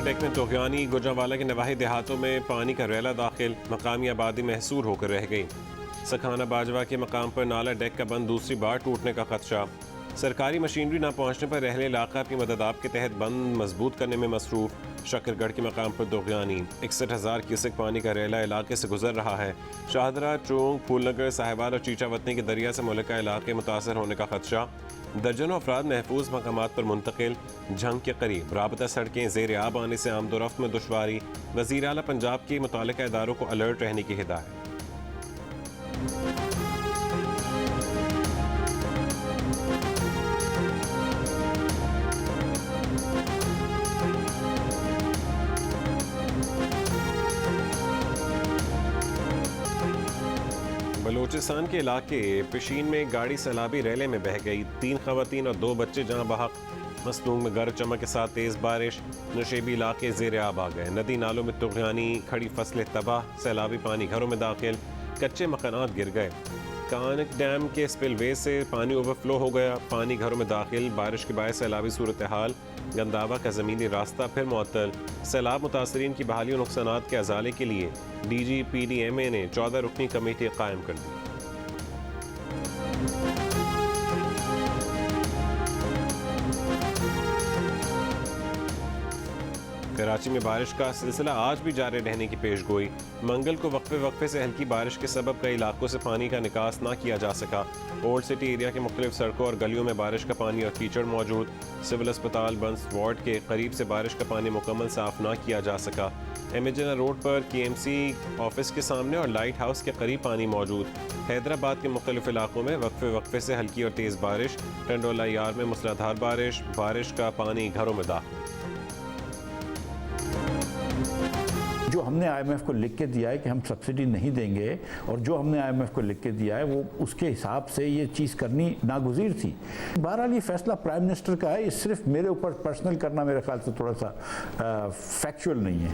Deck में तोगयानी। गुजरांवाला के नवाही देहातों में पानी का रैला दाखिल, मकामी आबादी महसूर होकर रह गई। सखाना बाजवा के मकाम पर नाला डेक का बंद दूसरी बार टूटने का खदशा। सरकारी मशीनरी न पहुंचने पर रहले इलाका अपनी मदद आप के तहत बंद मजबूत करने में मसरूफ। शक्करगढ़ के मकाम पर दोगयानी। 61,000 क्यूसेक पानी का रैला इलाके से गुजर रहा है। शाहदरा, चोंग, फूलनगर, साहिवाल और चीचावतनी के दरिया से मुल्का इलाके मुतासर होने का खदशा। दर्जनों अफराद महफूज मकामात पर मुंतकिल। झंग के करीब राबता सड़कें ज़ेर आब आने से आमदोरफ्त में दुश्वारी। वज़ीर आला पंजाब की मुतालिका इदारों को अलर्ट रहने की हिदायत। बलूचिस्तान के इलाके पिशीन में गाड़ी सैलाबी रैले में बह गई। 3 खवातीन और 2 बच्चे जहां बहक। मसलूंग में गरज चमक के साथ तेज़ बारिश। नशेबी इलाके ज़ेर आब आ गए। नदी नालों में तुगयानी, खड़ी फसलें तबाह। सैलाबी पानी घरों में दाखिल, कच्चे मकानात गिर गए। कानक डैम के स्पिलवे से पानी ओवरफ्लो हो गया। पानी घरों में दाखिल, बारिश के बायस सैलाबी सूरत हाल। गंदावा का ज़मीनी रास्ता फिर मुअत्तल। सैलाब मुतासरीन की बहाली और नुकसानात के अजाले के लिए DGPDMA ने 14 रुकनी कमेटी कायम कर दी। कराची में बारिश का सिलसिला आज भी जारी रहने की पेशगोई। मंगल को वक्फे से हल्की बारिश के सबब कई इलाकों से पानी का निकास ना किया जा सका। ओल्ड सिटी एरिया के मुख्तलिफ सड़कों और गलियों में बारिश का पानी और कीचड़ मौजूद। सिविल अस्पताल बंस वार्ड के करीब से बारिश का पानी मुकम्मल साफ ना किया जा सका। एमेजना रोड पर KMC ऑफिस के सामने और लाइट हाउस के करीब पानी मौजूद। हैदराबाद के मुख्तलिफ इलाकों में वक्फे से हल्की और तेज़ बारिश। टंडोला यार में मूसलाधार बारिश का पानी घरों में दाखिल। जो हमने IMF को लिख के दिया है कि हम सब्सिडी नहीं देंगे, और जो हमने IMF को लिख के दिया है वो उसके हिसाब से ये चीज़ करनी नागुज़ीर थी। बहरहाल ये फैसला प्राइम मिनिस्टर का है, ये सिर्फ मेरे ऊपर पर्सनल करना मेरे ख्याल से थोड़ा सा फैक्चुअल नहीं है।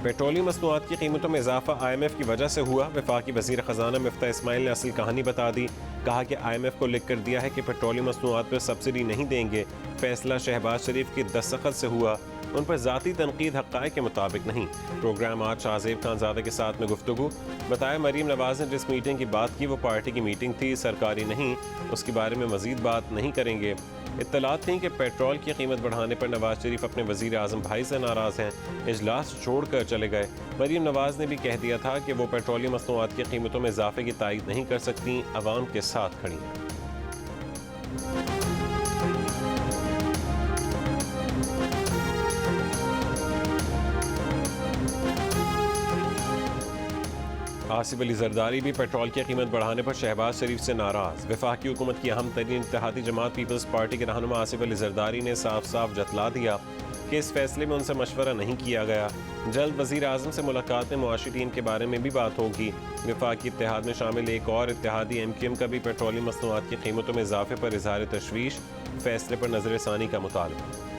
पेट्रोलियम मसनूआत की कीमतों में इजाफा IMF की वजह से हुआ। वफाकी वज़ीर ख़जाना मिफ्ता इस्माइल ने असल कहानी बता दी। कहा कि IMF को लिख कर दिया है कि पेट्रोलियम मसनूआत पर सब्सिडी नहीं देंगे। फैसला शहबाज शरीफ की दस्तखत से हुआ। उन पर ज़ाती तनकीद हक़ाइक़ के मुताबिक नहीं। प्रोग्राम आज शाहज़ेब खानज़ादा के साथ में गुफ्तगू। बताया मरीम नवाज़ ने जिस मीटिंग की बात की वो पार्टी की मीटिंग थी, सरकारी नहीं। उसके बारे में मज़ीद बात नहीं करेंगे। इत्तलात थी कि पेट्रोल की कीमत बढ़ाने पर नवाज शरीफ अपने वज़ीर आज़म भाई से नाराज़ हैं। इजलास छोड़कर चले गए। मरीम नवाज़ ने भी कह दिया था कि वो पेट्रोलियम मसनूआत की कीमतों में इजाफे की तायीद नहीं कर सकती, अवाम के साथ खड़ी हैं। आसिफ अली जरदारी भी पेट्रोल की कीमत बढ़ाने पर शहबाज शरीफ से नाराज़। वफाकी हुकूमत की अहम तरीन इत्तेहादी जमात पीपल्स पार्टी के रहनुमा आसिफ अली जरदारी ने साफ साफ जतला दिया कि इस फैसले में उनसे मशवरा नहीं किया गया। जल्द वज़ीर आज़म से मुलाकात में मुआशिरीन के बारे में भी बात होगी। वफाकी इत्तेहाद में शामिल एक और इत्तेहादी MQM का भी पेट्रोलियम मसनूआत की कीमतों में इजाफे पर इज़हार तशवीश। फैसले पर नज़रसानी का मुतालबा।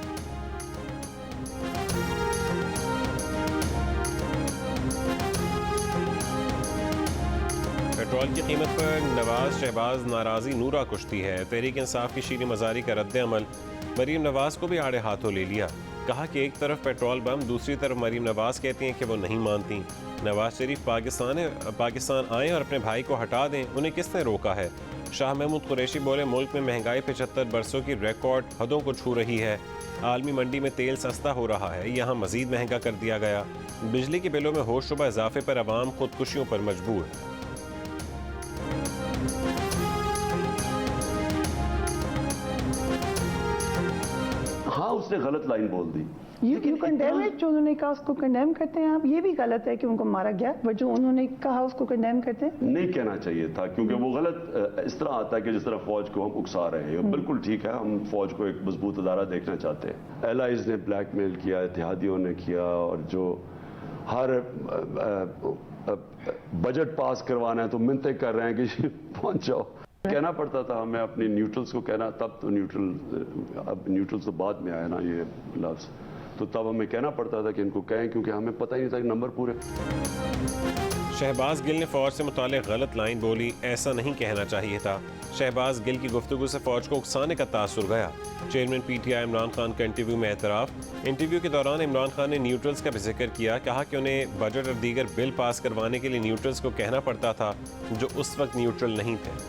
पेट्रोल की कीमत पर नवाज शहबाज नाराज़ी नूरा कुश्ती है। तहरीक इंसाफ की शीरी मजारी का रद्द अमल। मरीम नवाज को भी आड़े हाथों ले लिया। कहा कि एक तरफ पेट्रोल बम, दूसरी तरफ मरीम नवाज कहती हैं कि वो नहीं मानती। नवाज शरीफ पाकिस्तान आएँ और अपने भाई को हटा दें, उन्हें किसने रोका है। शाह महमूद कुरैशी बोले मुल्क में महंगाई 75 बरसों की रिकॉर्ड हदों को छू रही है। आलमी मंडी में तेल सस्ता हो रहा है, यहाँ मजीद महंगा कर दिया गया। बिजली के बिलों में होशरुबा इजाफे पर अवाम खुदकुशियों पर मजबूर है। हाँ, उसने गलत लाइन बोल दी। यू कंडेम इट, जो उन्होंने कहा उसको कंडेम करते हैं आप। ये भी गलत है कि उनको मारा गया, बट जो उन्होंने कहा उसको कंडेम करते हैं। नहीं कहना चाहिए था, क्योंकि वो गलत इस तरह आता है कि जिस तरह फौज को हम उकसा रहे हैं। बिल्कुल ठीक है, हम फौज को एक मजबूत अदारा देखना चाहते हैं। एलाइज ने ब्लैकमेल किया, इत्तेहादियों ने किया, और जो हर बजट पास करवाना है तो मिन्नतें कर रहे हैं कि पहुंच जाओ। कहना पड़ता था हमें अपने न्यूट्रल्स को कहना, तब तो अब न्यूट्रल्स तो बाद में आया ना ये लफ्ज़, तो तब हमें कहना पड़ता था कि इनको कहें, क्योंकि हमें पता ही नहीं था कि नंबर पूरे। शहबाज गिल ने फौज से मुताल्लिक़ गलत लाइन बोली, ऐसा नहीं कहना चाहिए था। शहबाज गिल की गुफ्तगू से फौज को उकसाने का तासुर गया। चेयरमैन PTI इमरान खान का इंटरव्यू में एतराफ़। इंटरव्यू के दौरान इमरान खान ने न्यूट्रल्स का भी जिक्र किया। कहा कि उन्हें बजट और दीगर बिल पास करवाने के लिए न्यूट्रल्स को कहना पड़ता था जो उस वक्त न्यूट्रल नहीं थे।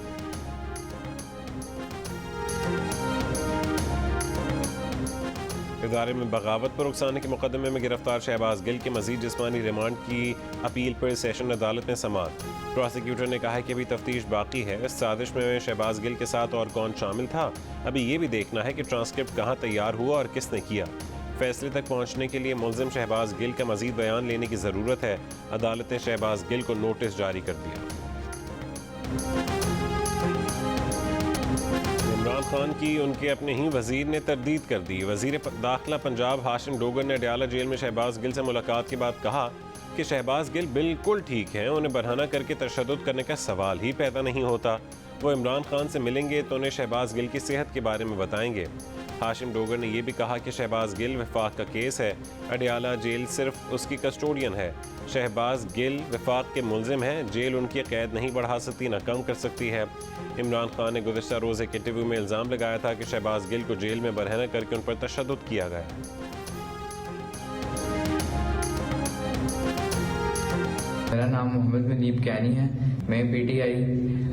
इदारे में बगावत पर उकसाने के मुकदमे में गिरफ्तार शहबाज गिल के मजीद जिस्मानी रिमांड की अपील पर सेशन अदालत में समाअत। प्रोसिक्यूटर ने कहा है कि अभी तफ्तीश बाकी है। इस साजिश में शहबाज गिल के साथ और कौन शामिल था, अभी ये भी देखना है कि ट्रांसक्रिप्ट कहाँ तैयार हुआ और किसने किया। फैसले तक पहुँचने के लिए मुलजिम शहबाज गिल का मजीद बयान लेने की ज़रूरत है। अदालत ने शहबाज गिल को नोटिस जारी कर दिया। इमरान खान की उनके अपने ही वजीर ने तरदीद कर दी। वजीर दाखिला पंजाब हाशिम डोगर ने अडयाला जेल में शहबाज गिल से मुलाकात के बाद कहा कि शहबाज गिल बिल्कुल ठीक हैं, उन्हें बरहना करके तशद्दुद करने का सवाल ही पैदा नहीं होता। वो इमरान खान से मिलेंगे तो उन्हें शहबाज गिल की सेहत के बारे में बताएंगे। हाशिम डोगर ने यह भी कहा कि शहबाज गिल वफाक का केस है, अडयाला जेल सिर्फ उसकी कस्टोडियन है। शहबाज गिल वफाक के मुलजिम हैं, जेल उनकी कैद नहीं बढ़ा सकती न कम कर सकती है। इमरान खान ने गुज़िश्ता रोज़ एक इंटरव्यू में इल्ज़ाम लगाया था कि शहबाज गिल को जेल में बरहना करके उन पर तशद्दुद किया गया। मेरा नाम मोहम्मद मुनीब कैनी है। मैं PTI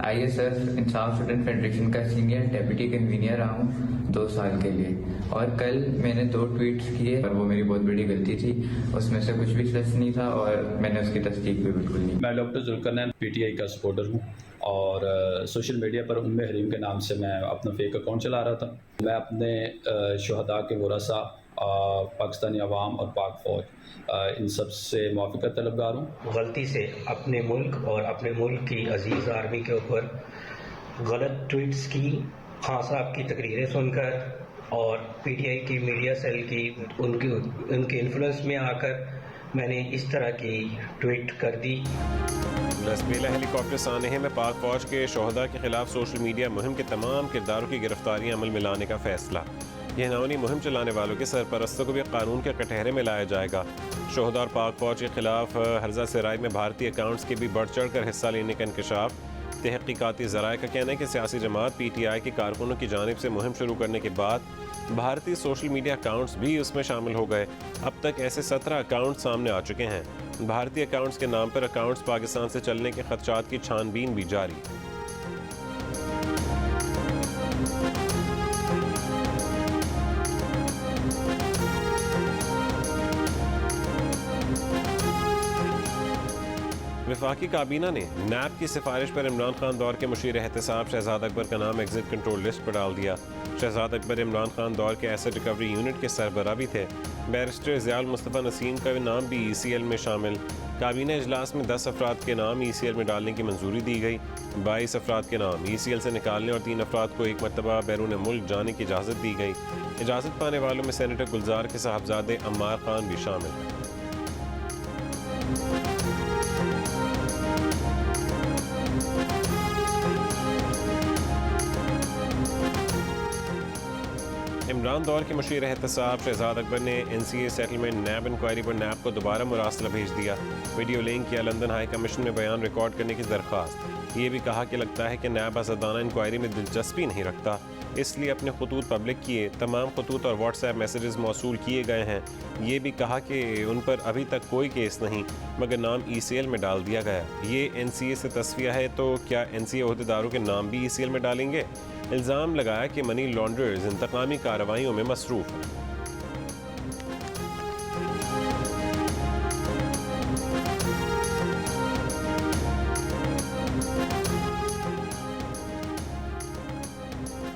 ISF इंसाफ स्टूडेंट फेडरेशन का सीनियर डेप्यूटी कन्वीनर रहा हूँ 2 साल के लिए। और कल मैंने 2 ट्वीट्स किए और वो मेरी बहुत बड़ी गलती थी। उसमें से कुछ भी सच नहीं था और मैंने उसकी तस्दीक भी बिल्कुल नहीं। मैं डॉक्टर जुल्करनैन PTI का सपोर्टर हूँ और सोशल मीडिया पर उम्मे हरीम के नाम से मैं अपना फेक अकाउंट चला रहा था। मैं अपने शुहदा के वरसा, पाकिस्तानी अवाम और पाक फौज इन सब से मुआफ़क़त तलबगार हूँ। गलती से अपने मुल्क और अपने मुल्क की अजीज़ आर्मी के ऊपर गलत ट्वीट्स की, खान साहब की तकरीरें सुनकर और PTI की मीडिया सेल की उनके इन्फ्लुएंस में आकर मैंने इस तरह की ट्वीट कर दी। लसबेला हेलीकॉप्टर सानहे में पाक फौज के शोहदा के खिलाफ सोशल मीडिया मुहिम के तमाम किरदारों की गिरफ्तारियां अमल में लाने का फैसला। यह नौनी मुहिम चलाने वालों के सरपरस्तों को भी कानून के कटहरे में लाया जाएगा। शोहदा और पाक फौज के खिलाफ हर्जा सराय में भारतीय अकाउंट्स के भी बढ़ चढ़ कर हिस्सा लेने का इंकशाफ। तहकीकाती ज़राए का कहना है कि सियासी जमात PTI के कारकुनों की जानिब से मुहिम शुरू करने के बाद भारतीय सोशल मीडिया अकाउंट्स भी उसमें शामिल हो गए। अब तक ऐसे 17 अकाउंट सामने आ चुके हैं। भारतीय अकाउंट्स के नाम पर अकाउंट्स पाकिस्तान से चलने के खदशात की छानबीन भी जारी। वफाकी काबीना ने NAB की सिफारिश पर इमरान खान दौर के मुशीर एहतसाब शहजाद अकबर का नाम एग्जिट कंट्रोल लिस्ट पर डाल दिया। शहजाद अकबर इमरान खान दौर के एसेट रिकवरी यूनिट के सरबराह भी थे। बैरिस्टर ज़ियाउल मुस्तफ़ा नसीम का नाम भी ECL में शामिल। काबीना इजलास में 10 अफराद के नाम ECL में डालने की मंजूरी दी गई। 22 अफराद के नाम ECL से निकालने और 3 अफराद को एक मरतबा बैरून मुल्क जाने की इजाज़त दी गई। इजाज़त पाने वालों में सेनेटर गुलजार के साहबजादे अम्मार खान भी शामिल हैं। इमरान दौर के मुशीर एहतसाब शहजाद अकबर ने NCA सेटलमेंट NAB इंक्वायरी पर NAB को दोबारा मुरासला भेज दिया। वीडियो लिंक किया लंदन हाई कमीशन में बयान रिकॉर्ड करने की दरख्वास्त। ये भी कहा कि लगता है कि NAB आज़ादाना इंक्वायरी में दिलचस्पी नहीं रखता, इसलिए अपने खतूत पब्लिक किए। तमाम खतूत और WhatsApp मैसेजेस मौसूल किए गए हैं। ये भी कहा कि उन पर अभी तक कोई केस नहीं मगर नाम ECL में डाल दिया गया। ये NCA से तस्फिया है तो क्या NCA ओहदेदारों के नाम भी ECL में डालेंगे? इल्ज़ाम लगाया कि मनी लॉन्ड्रर्स इंतकामी कार्रवाइयों में मसरूफ़ हैं।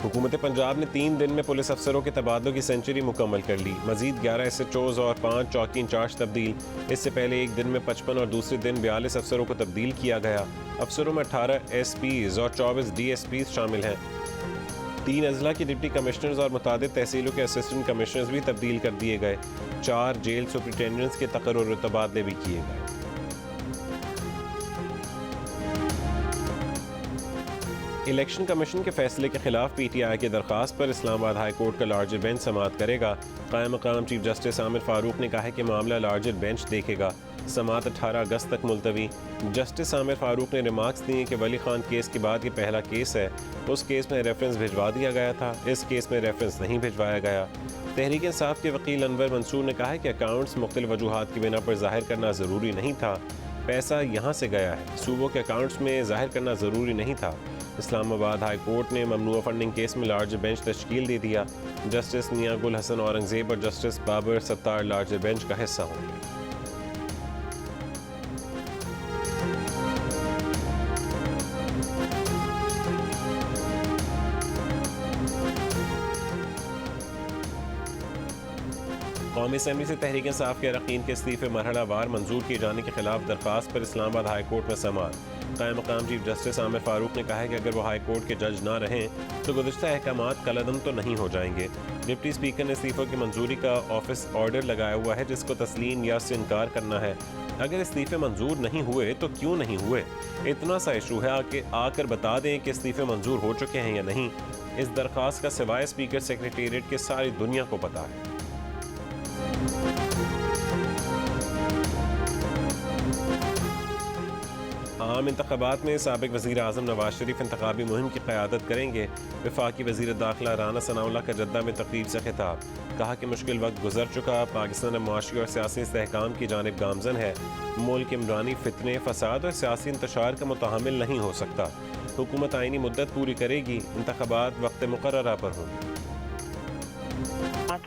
हुकूमत पंजाब ने 3 दिन में पुलिस अफसरों के तबादलों की सेंचुरी मुकम्मल कर ली। मजीद 11 SHOs और 5 चौकी इंचार्ज तब्दील। इससे पहले एक दिन में 55 और दूसरे दिन 42 अफसरों को तब्दील किया गया। अफसरों में 18 SPs और 24 DSPs शामिल हैं। 3 अजला के डिप्टी कमिश्नर्स और मुतादिद तहसीलों के असिस्टेंट कमिश्नर्स भी तब्दील कर दिए गए। 4 जेल सुपरिटेंडेंट्स के तकर्रुर और तबादले भी किए गए। इलेक्शन कमीशन के फैसले के खिलाफ पीटीआई की दरख्वास्त पर इस्लामाबाद हाई कोर्ट का लार्जर बेंच समाअत करेगा। कायम मकाम चीफ जस्टिस आमिर फारूक ने कहा है कि मामला लार्जर बेंच देखेगा। समाअत 18 अगस्त तक मुलतवी। जस्टिस आमिर फारूक ने रिमार्क्स दिए कि वली खान केस के बाद ये पहला केस है। उस केस में रेफरेंस भिजवा दिया गया था, इस केस में रेफरेंस नहीं भिजवाया गया। तहरीक इंसाफ के वकील अनवर मंसूर ने कहा है कि अकाउंट्स मुख्तलिफ वजूहात की बिना पर जाहिर करना ज़रूरी नहीं था। पैसा यहाँ से गया है, सूबों के अकाउंट्स में जाहिर करना ज़रूरी नहीं था। इस्लामाबाद हाई कोर्ट ने ममनुआ फंडिंग केस में लार्जर बेंच तश्कील दे दिया। जस्टिस मियां गुल हसन औरंगजेब और justice Babar Sattar larger bench का हिस्सा होंगे। कौमी असम्बली से तहरीक इंसाफ के अरकान के इस्तीफे मरहला वार मंजूर किए जाने के खिलाफ दरख्वास्त पर इस्लामाबाद हाई कोर्ट में समाअत। कायम मकाम चीफ जस्टिस आमिर फारूक ने कहा है कि अगर वो हाई कोर्ट के जज ना रहें तो गुज़िश्ता अहकामात कलअदम तो नहीं हो जाएंगे। डिप्टी स्पीकर ने इस्तीफों की मंजूरी का ऑफिस ऑर्डर लगाया हुआ है जिसको तस्लीम या उससे इनकार करना है। अगर इस्तीफे मंजूर नहीं हुए तो क्यों नहीं हुए, इतना सा इशू है कि आकर बता दें कि इस्तीफे मंजूर हो चुके हैं या नहीं। इस दरख्वास्त का सिवाय स्पीकर सेक्रेटेरिएट के सारी दुनिया को पता है। आम इंतखाबात में साबिक वज़ीर आज़म नवाज शरीफ इंतखाबी मुहिम की क़यादत करेंगे। वफाकी वज़ीर दाखिला राना सनाउल्लाह का जद्दा में तकरीब से खिताब। कहा कि मुश्किल वक्त गुजर चुका, पाकिस्तान मुआशी और सियासी इस्तेहकाम की जानिब गामजन है। मुल्क इमरानी फितने, फसाद और सियासी इंतशार का मुतहम्मिल नहीं हो सकता। हुकूमत आइनी मुद्दत पूरी करेगी, इंतखाबात वक्त मुकर्ररा पर होंगे।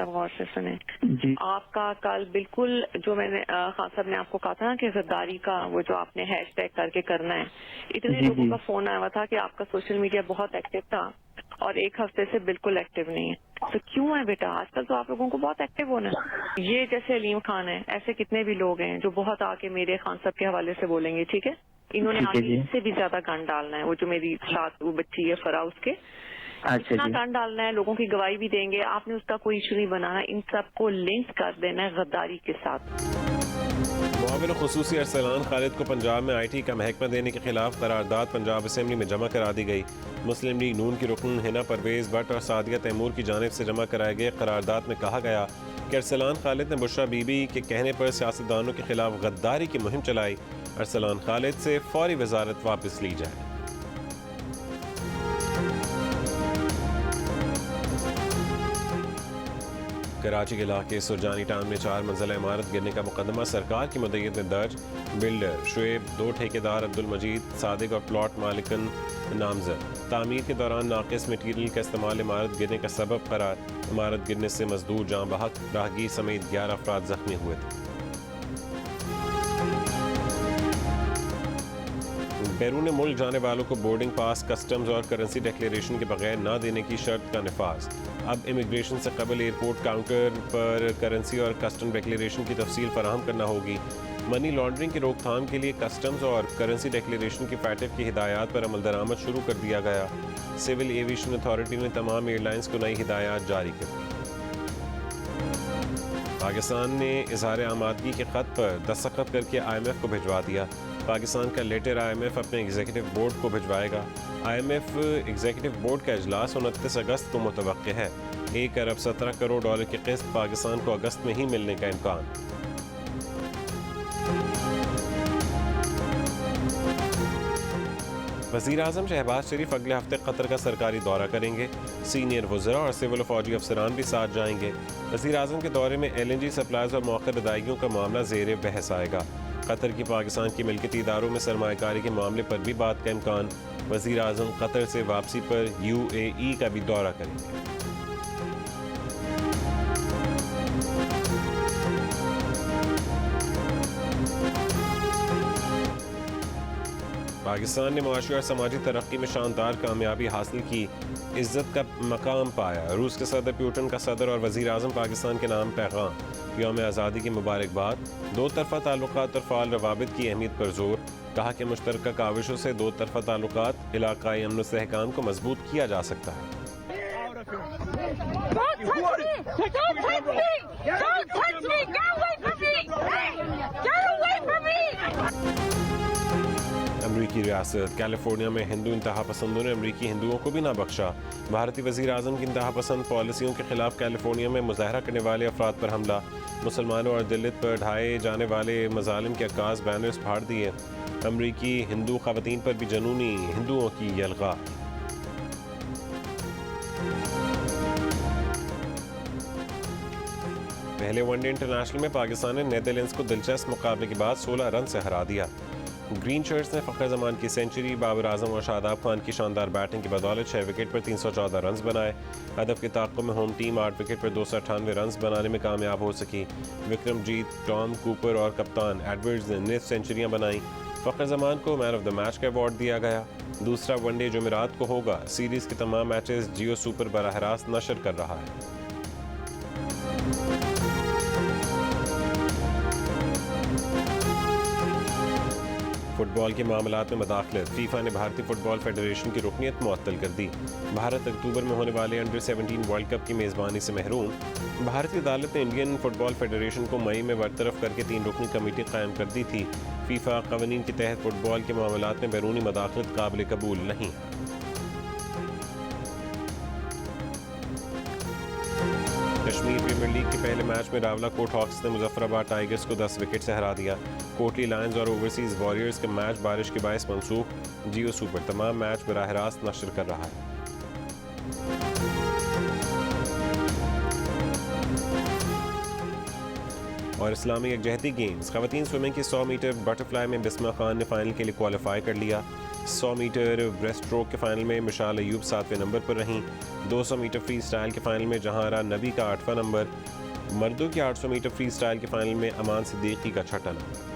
गौर से सुने आपका कल बिल्कुल जो मैंने खान साहब ने आपको कहा था ना कि गद्दारी का वो जो आपने हैशटैग करके करना है, इतने लोगों का फोन आया हुआ था कि आपका सोशल मीडिया बहुत एक्टिव था और एक हफ्ते से बिल्कुल एक्टिव नहीं है। तो क्यों है बेटा, आजकल तो आप लोगों को बहुत एक्टिव होना है। ये जैसे अलीम खान है, ऐसे कितने भी लोग हैं जो बहुत आके मेरे खान साहब के हवाले से बोलेंगे, ठीक है। इन्होंने आगे इससे भी ज्यादा गन डालना है। वो जो मेरी साथ वो बच्ची है फरा, उसके इतना गन डालना है, लोगों की गवाही भी देंगे। आपने उसका कोई इशू नहीं बनाना, इन सबको लिंक कर देना है गद्दारी के साथ। मुआविन खुसूसी अरसलान खालिद को पंजाब में IT का महकमा देने के खिलाफ करारदाद पंजाब असम्बली में जमा करा दी गई। मुस्लिम लीग नून की रुकन हिना परवेज भट्ट और सादिया तैमूर की जानिब से जमा कराए गए करारदाद में कहा गया कि अरसलान खालिद ने बुशरा बीबी के कहने पर सियासतदानों के खिलाफ गद्दारी की मुहिम चलाई। अरसलान खालिद से फौरी वजारत वापस ली जाए। कराची के इलाके सुरजानी टाउन में 4 मंजिला इमारत गिरने का मुकदमा सरकार की मुद्दत में दर्ज। बिल्डर शुएब, 2 ठेकेदार अब्दुल मजीद सादिक और प्लॉट मालिकन नामजद। तामीर के दौरान नाकिस मटीरियल का इस्तेमाल इमारत गिरने का सबब करार। इमारत गिरने से मजदूर जाँ बहक, राहगीर समेत 11 अफराद जख्मी हुए थे। बैरून मुल्क जाने वालों को बोर्डिंग पास, कस्टम्स और करेंसी डिक्लेरेशन के बगैर न देने की शर्त का नफाज। अब इमिग्रेशन से कबल एयरपोर्ट काउंटर पर करेंसी और कस्टम डिक्लेरेशन की तफसील फराहम करना होगी। मनी लॉन्ड्रिंग की रोकथाम के लिए कस्टम्स और करेंसी डिक्लेरेशन की फैटिफ की हिदायत पर अमल दरामद शुरू कर दिया गया। सिविल एविएशन अथॉरिटी ने तमाम एयरलाइंस को नई हिदायत जारी कर दी। पाकिस्तान ने इजहार आमादगी के खत पर दस्तखत करके IMF को भिजवा दिया। पाकिस्तान का लेटर IMF अपने एग्जीक्यूटिव बोर्ड को भिजवाएगा। IMF एग्जीक्यूटिव बोर्ड का इजलास 29 अगस्त को मुतवक्किल है। 1 अरब 17 करोड़ डॉलर की किस्त पाकिस्तान को अगस्त में ही मिलने का इम्कान। वज़ीर आज़म शहबाज शरीफ अगले हफ्ते कतर का सरकारी दौरा करेंगे। सीनियर वज़रा और सिविल फौजी अफसरान भी साथ जाएंगे। वज़ीर आज़म के दौरे में LNG सप्लाईज और मौखर अदायगियों का मामला ज़ेर बहस आएगा। कतर की पाकिस्तान की मिल्कियती इदारों में सरमायाकारी के मामले पर भी बात का इम्कान। वज़ीर आज़म कतर से वापसी पर UAE का भी दौरा करेंगे। पाकिस्तान ने मुआशी और समाजी तरक्की में शानदार कामयाबी हासिल की, इज्जत का मकाम पाया। रूस के सदर पुतिन का सदर और वज़ीर आज़म पाकिस्तान के नाम पैगाम। यौम आज़ादी की मुबारकबाद। 2 तरफ़ा ताल्लुकात और फ़ाल रवाबित की अहमियत पर जोर। कहा कि मुश्तरका काविशों से 2 तरफ़ा ताल्लुकात, इलाक़ाई अमन व इस्तेहकाम को मजबूत किया जा सकता है। अमरीकी रियासत कैलिफोर्निया में हिंदू इंतहा पसंदों ने अमरीकी हिंदुओं को भी ना बख्शा। भारतीय वज़ीर आज़म की इंतहा पसंद पॉलिसियों के खिलाफ कैलिफोर्निया में मुजाहरा करने वाले अफराद पर हमला। मुसलमानों और दलित पर ढाए जाने वाले मजालिम के अक्कास बैनर्स फाड़ दिए। अमरीकी हिंदू ख़वातीन पर भी जनूनी हिंदुओं की यलगा। पहले वनडे इंटरनेशनल में पाकिस्तान ने नीदरलैंड्स को दिलचस्प मुकाबले के बाद 16 रन से हरा दिया। ग्रीन शर्ट्स ने फ़खर जमान की सेंचुरी, बाबर आजम और शादाब खान की शानदार बैटिंग की बदौलत 6 विकेट पर 314 रन बनाए। हदफ के ताक़ुब में होम टीम 8 विकेट पर 298 रन बनाने में कामयाब हो सकी। विक्रमजीत, टॉम कूपर और कप्तान एडवर्ड्स ने निफ सेंचुरियाँ बनाई। फ़खर जमान को मैन ऑफ द मैच का अवार्ड दिया गया। दूसरा वनडे जुमेरात को होगा। सीरीज़ के तमाम मैचेस जियो सुपर बराह रास्त नशर कर रहा है। फुटबॉल के मामलात में मदाखलत। फीफा ने भारतीय फुटबॉल फेडरेशन की रुकनीत मुअत्तल कर दी। भारत अक्टूबर में होने वाले अंडर 17 वर्ल्ड कप की मेज़बानी से महरूम। भारतीय अदालत ने इंडियन फुटबॉल फेडरेशन को मई में बरतरफ करके 3 रुकनी कमेटी कायम कर दी थी। फीफा कवानीन के तहत फुटबॉल के मामलात में बैरूनी मदाखलत काबिल कबूल नहीं है। कश्मीर प्रीमियर लीग के पहले मैच में रावलाकोट हॉक्स ने मुजफ्फराबाद टाइगर्स को 10 विकेट से हरा दिया। कोटली लायंस और ओवरसीज वॉरियर्स का मैच बारिश के बायस मनसूख। जियो सुपर तमाम मैच बराह रास्त नशर कर रहा है। और इस्लामी यकजहती गेम्स ख़वातीन स्विमिंग की 100 मीटर बटरफ्लाई में बिस्मा खान ने फाइनल के लिए क्वालिफाई कर लिया। 100 मीटर ब्रेस्ट स्ट्रोक के फाइनल में मिशाल अयूब 7वें नंबर पर रहीं। 200 मीटर फ्री स्टाइल के फाइनल में जहांरा नबी का 8वां नंबर। मर्दों के 800 मीटर फ्री स्टाइल के फाइनल में अमान सिद्दीकी का 6ठा नंबर।